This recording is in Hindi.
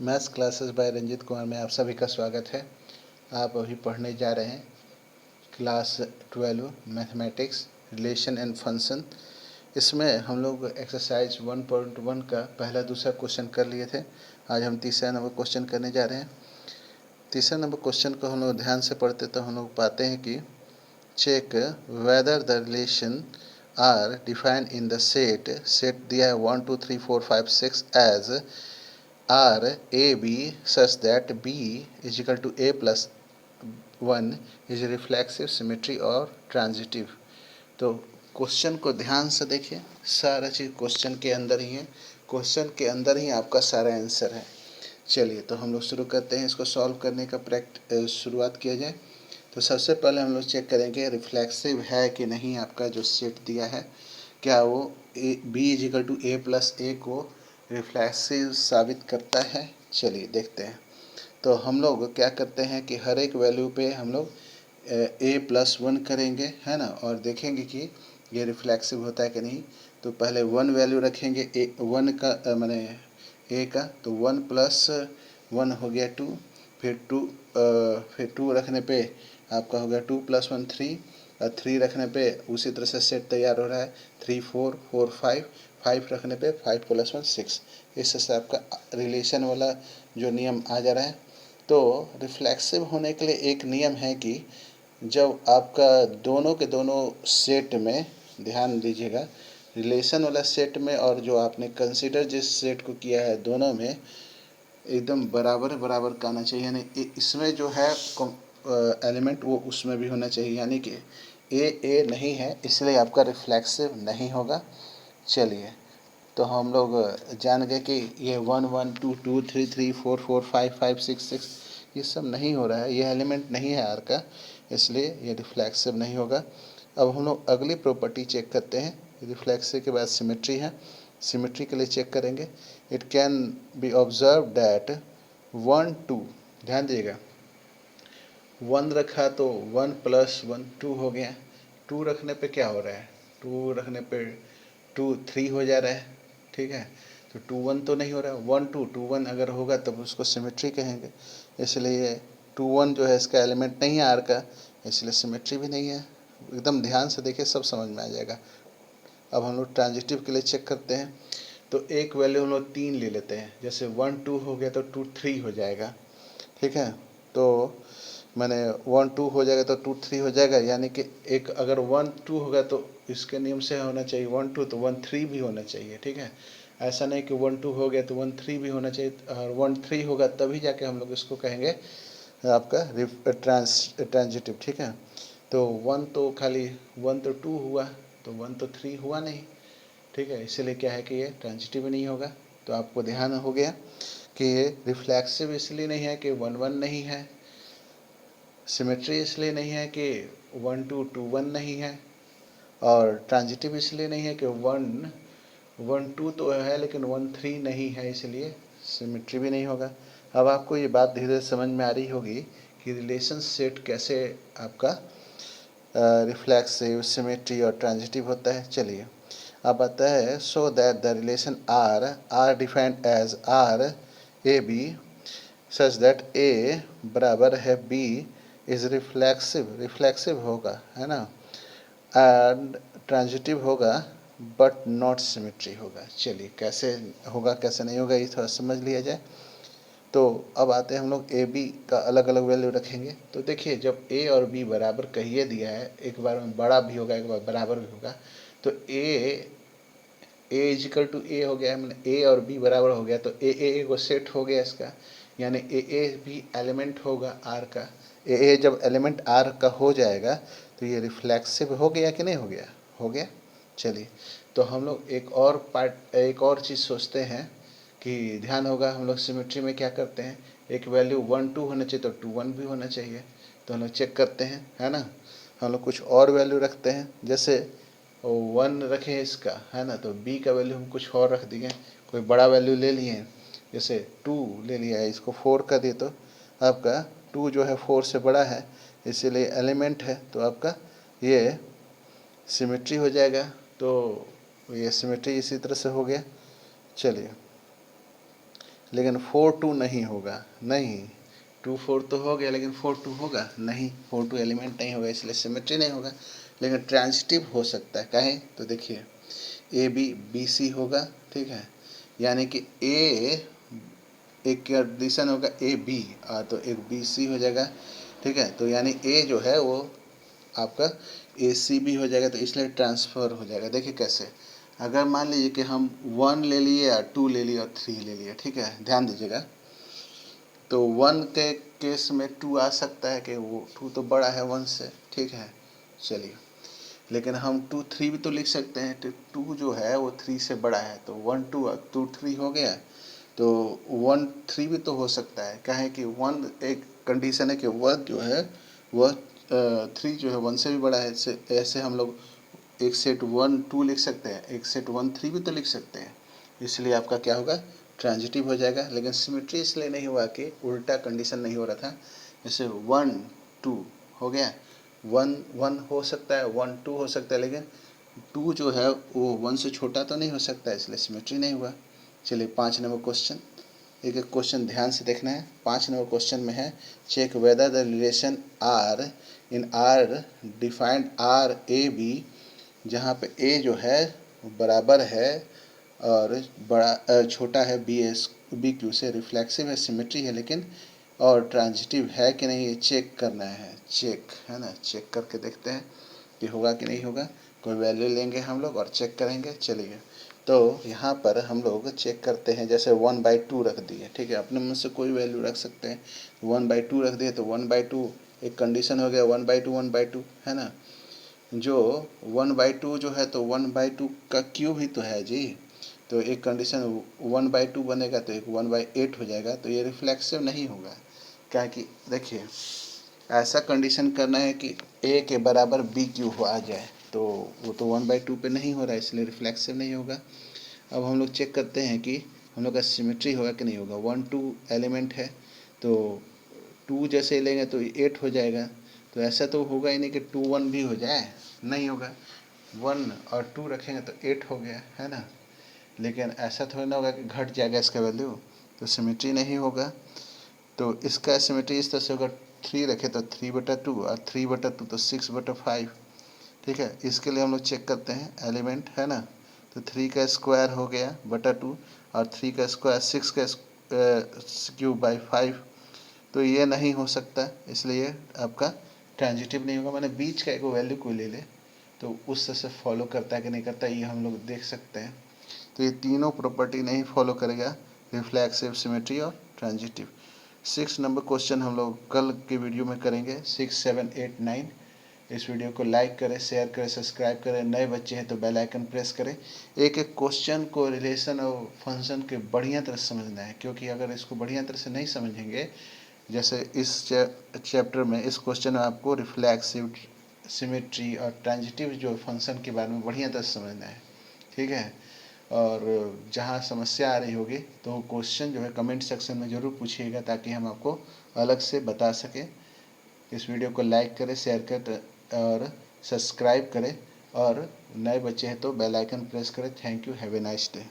Maths classes by Ranjit Kumar में आप सभी का स्वागत है। आप अभी पढ़ने जा रहे हैं class 12 mathematics relation and function. इसमें हम लोग एक्सरसाइज 1.1 का पहला दूसरा क्वेश्चन कर लिए थे। आज हम तीसरा नंबर क्वेश्चन करने जा रहे हैं। तीसरा नंबर क्वेश्चन को हम लोग ध्यान से पढ़ते तो हम लोग पाते हैं कि check whether the relation are defined in the set दिया है 1 2 3 4 5 6 as R A B such that B is equal to A plus 1 is reflexive, symmetry और transitive। तो क्वेश्चन को ध्यान से देखिए, सारा चीज़ क्वेश्चन के अंदर ही है, क्वेश्चन के अंदर ही आपका सारा आंसर है। चलिए तो हम लोग शुरू करते हैं, इसको सॉल्व करने का शुरुआत किया जाए। तो सबसे पहले हम लोग चेक करेंगे रिफ्लेक्सिव है कि नहीं। आपका जो सेट दिया है क्या वो B is equal to A plus A को रिफ्लेक्सिव साबित करता है। चलिए देखते हैं। तो हम लोग क्या करते हैं कि हर एक वैल्यू पे हम लोग ए प्लस 1 करेंगे, है ना, और देखेंगे कि ये रिफ्लेक्सिव होता है कि नहीं। तो पहले 1 वैल्यू रखेंगे ए 1 का माने ए का, तो 1 प्लस 1 हो गया 2, फिर 2 रखने पे आपका हो गया 2 प्लस 1 3, और 3 रखने पे उसी तरह से सेट तैयार हो रहा है 3 4 4 5, 5 रखने पे 5 प्लस 1 6। इससे आपका रिलेशन वाला जो नियम आ जा रहा है। तो रिफ्लेक्सिव होने के लिए एक नियम है कि जब आपका दोनों के दोनों सेट में, ध्यान दीजिएगा, रिलेशन वाला सेट में और जो आपने कंसीडर जिस सेट को किया है दोनों में एकदम बराबर बराबर का आना चाहिए। यानी इसमें जो है एलिमेंट वो उसमें भी होना चाहिए, यानी कि ए नहीं है इसलिए आपका रिफ्लेक्सिव नहीं होगा। चलिए तो हम लोग जान गए कि ये 1 1 2 2 3 3 4 4 5 5 6 6 ये सब नहीं हो रहा है, ये एलिमेंट नहीं है आर का, इसलिए ये रिफ्लेक्सिव नहीं होगा। अब हम लोग अगली प्रॉपर्टी चेक करते हैं। रिफ्लेक्सिव के बाद सिमेट्री है, सिमेट्री के लिए चेक करेंगे। It can be observe that 1 2, ध्यान दीजिएगा, 1 रखा तो 1 प्लस 1 2 हो गया। 2 रखने पे क्या हो रहा है, 2 रखने पे 2 3 हो जा रहा है, ठीक है। तो 2 1 तो नहीं हो रहा है, 1 2 2 1 अगर होगा तब उसको सिमेट्री कहेंगे। इसलिए 2 1 जो है इसका एलिमेंट नहीं है आर का, इसलिए सिमेट्री भी नहीं है। एकदम ध्यान से देखिए, सब समझ में आ जाएगा। अब हम लोग ट्रांजिटिव के लिए चेक करते हैं। तो एक वैल्यू हम लोग 3 ले लेते हैं, जैसे 1 2 हो गया तो 2 3 हो जाएगा, ठीक है। तो मैंने 1 2 हो जाएगा तो 2 3 हो जाएगा, यानी कि एक अगर 1 2 होगा तो इसके नियम से होना चाहिए 1 2 तो 1 3 भी होना चाहिए, ठीक है। ऐसा नहीं कि 1 2 हो गया तो 1 3 भी होना चाहिए, और 1 3 होगा तभी जाके हम लोग इसको कहेंगे आपका ट्रांजिटिव, ठीक है। तो 1 तो खाली 1 तो 2 हुआ, तो 1 तो 3 हुआ नहीं, ठीक है। इसीलिए क्या है कि ये ट्रांजिटिव नहीं होगा। तो आपको ध्यान हो गया कि ये रिफ्लेक्सिव इसलिए नहीं है कि 1 1 नहीं है, सिमेट्री इसलिए नहीं है कि 1 2 2 1 नहीं है, और ट्रांजिटिव इसलिए नहीं है कि 1 1 2 तो है लेकिन 1 3 नहीं है, इसलिए सिमेट्री भी नहीं होगा। अब आपको ये बात धीरे धीरे समझ में आ रही होगी कि रिलेशन सेट कैसे आपका रिफ्लेक्सिव, सिमेट्री और ट्रांजिटिव होता है। चलिए अब आता है so that the relation are defined as R A B such that A बराबर है बी इज रिफ्लेक्सिव, रिफ्लेक्सिव होगा, है ना, एंड ट्रांजिटिव होगा बट नॉट सिमेट्री होगा। चलिए कैसे होगा कैसे नहीं होगा ये थोड़ा समझ लिया जाए। तो अब आते हैं हम लोग ए बी का अलग अलग वैल्यू रखेंगे। तो देखिए जब ए और बी बराबर कहिए दिया है, एक बार में बड़ा भी होगा एक बार बराबर भी होगा, तो ए इजिकल टू ए हो गया, मैंने ए और बी बराबर हो गया, तो ए को सेट हो गया इसका, यानी ए भी एलिमेंट होगा आर का। ए जब एलिमेंट आर का हो जाएगा तो ये रिफ्लेक्सिव हो गया कि नहीं हो गया, हो गया। चलिए तो हम लोग एक और चीज़ सोचते हैं कि ध्यान होगा, हम लोग सिमेट्री में क्या करते हैं, एक वैल्यू 1 2 होना चाहिए तो 2 1 भी होना चाहिए। तो हम लोग चेक करते हैं, है ना, हम लोग कुछ और वैल्यू रखते हैं, जैसे 1 रखें इसका, है ना, तो बी का वैल्यू हम कुछ और रख दिए, कोई बड़ा वैल्यू ले लिए, जैसे 2 ले लिया है, इसको 4 कर दिए तो आपका 2 जो है 4 से बड़ा है, इसीलिए एलिमेंट है, तो आपका ये सिमेट्री हो जाएगा। तो ये सिमेट्री इसी तरह से हो गया। चलिए लेकिन 4 2 नहीं होगा, नहीं 2 4 तो हो गया लेकिन 4 2 होगा नहीं, 4 2 एलिमेंट नहीं होगा, इसलिए सिमेट्री नहीं होगा। लेकिन ट्रांजिटिव हो सकता है, कहें तो देखिए ए बी बी सी होगा, ठीक है, यानी कि ए एक कंडीशन होगा ए बी तो एक बी सी हो जाएगा, ठीक है, तो यानी ए जो है वो आपका ए सी भी हो जाएगा, तो इसलिए ट्रांसफ़र हो जाएगा। देखिए कैसे, अगर मान लीजिए कि हम 1 ले लिए या 2 ले लिए और 3 ले लिए, ठीक है, ध्यान दीजिएगा, तो 1 के केस में 2 आ सकता है कि वो 2 तो बड़ा है 1 से, ठीक है, चलिए, लेकिन हम 2 3 भी तो लिख सकते हैं, तो 2 जो है वो 3 से बड़ा है, तो 1 2 2 3 हो गया, तो 1 3 भी तो हो सकता है, क्या है कि 1 एक कंडीशन है कि 1 जो है वह 3 जो है 1 से भी बड़ा है, ऐसे हम लोग एक सेट 1 2 लिख सकते हैं, एक सेट 1 3 भी तो लिख सकते हैं, इसलिए आपका क्या होगा, ट्रांजिटिव हो जाएगा। लेकिन सिमेट्री इसलिए नहीं हुआ कि उल्टा कंडीशन नहीं हो रहा था, जैसे 1 2 हो गया, 1 1 हो सकता है, 1 2 हो सकता है, लेकिन 2 जो है वो 1 से छोटा तो नहीं हो सकता, इसलिए सिमेट्री नहीं हुआ। चलिए 5 नंबर क्वेश्चन, एक एक क्वेश्चन ध्यान से देखना है। 5 नंबर क्वेश्चन में है, check whether the relation R in R defined R A B, जहाँ पे ए जो है बराबर है और बड़ा छोटा है बी एस बी क्यू से, रिफ्लेक्सिव है, सिमेट्री है, लेकिन और ट्रांजिटिव है कि नहीं ये चेक करना है, चेक है ना, चेक करके देखते हैं कि होगा कि नहीं होगा। कोई वैल्यू लेंगे हम लोग और चेक करेंगे। चलिए, तो यहाँ पर हम लोग चेक करते हैं, जैसे 1/2 रख दिए, ठीक है, अपने मन से कोई वैल्यू रख सकते हैं, 1/2 रख दिए तो 1/2 एक कंडीशन हो गया, 1/2 है ना, जो 1/2 जो है तो 1/2 का क्यूब ही तो है जी, तो एक कंडीशन 1/2 बनेगा तो एक 1/8 हो जाएगा, तो ये रिफ्लेक्सिव नहीं होगा। क्या कि देखिए ऐसा कंडीशन करना है कि ए के बराबर बी क्यू आ जाए, तो वो तो 1/2 पे नहीं हो रहा है, इसलिए रिफ्लेक्सिव नहीं होगा। अब हम लोग चेक करते हैं कि हम लोग का सिमेट्री होगा कि नहीं होगा। 1 2 एलिमेंट है, तो 2 जैसे लेंगे तो 8 हो जाएगा, तो ऐसा तो होगा ही नहीं कि 2 1 भी हो जाए, नहीं होगा, 1 और 2 रखेंगे तो 8 हो गया, है ना, लेकिन ऐसा थोड़ी ना होगा कि घट जाएगा इसका वैल्यू, तो सिमेट्री नहीं होगा। तो इसका सिमेट्री इस तरह से होगा, 3 रखे तो 3/2 और 3/2 तो 6/5, ठीक है। इसके लिए हम लोग चेक करते हैं एलिमेंट, है ना, तो 3 का स्क्वायर हो गया बटा 2 और 3 का स्क्वायर 6 का क्यूब बाई 5, तो ये नहीं हो सकता, इसलिए आपका ट्रांजिटिव नहीं होगा। मैंने बीच का एक वैल्यू को ले ले तो उस तरह से फॉलो करता है कि नहीं करता, ये हम लोग देख सकते हैं। तो ये तीनों प्रॉपर्टी नहीं फॉलो करेगा, रिफ्लेक्सिव, सिमेट्री और ट्रांजिटिव। 6 नंबर क्वेश्चन हम लोग कल के वीडियो में करेंगे, 6 7 8 9। इस वीडियो को लाइक करें, शेयर करें, सब्सक्राइब करें, नए बच्चे हैं तो बेल आइकन प्रेस करें। एक एक क्वेश्चन को रिलेशन और फंक्शन के बढ़िया तरह से समझना है, क्योंकि अगर इसको बढ़िया तरह से नहीं समझेंगे, जैसे इस चैप्टर में इस क्वेश्चन में आपको रिफ्लेक्सिव, सिमेट्री और ट्रांजिटिव जो फंक्शन के बारे में बढ़िया तरह से समझना है, ठीक है। और जहाँ समस्या आ रही होगी तो क्वेश्चन जो है कमेंट सेक्शन में ज़रूर पूछिएगा, ताकि हम आपको अलग से बता सकें। इस वीडियो को लाइक करें, शेयर करें और सब्सक्राइब करें, और नए बच्चे हैं तो बेल आइकन प्रेस करें। Thank you, have a nice day.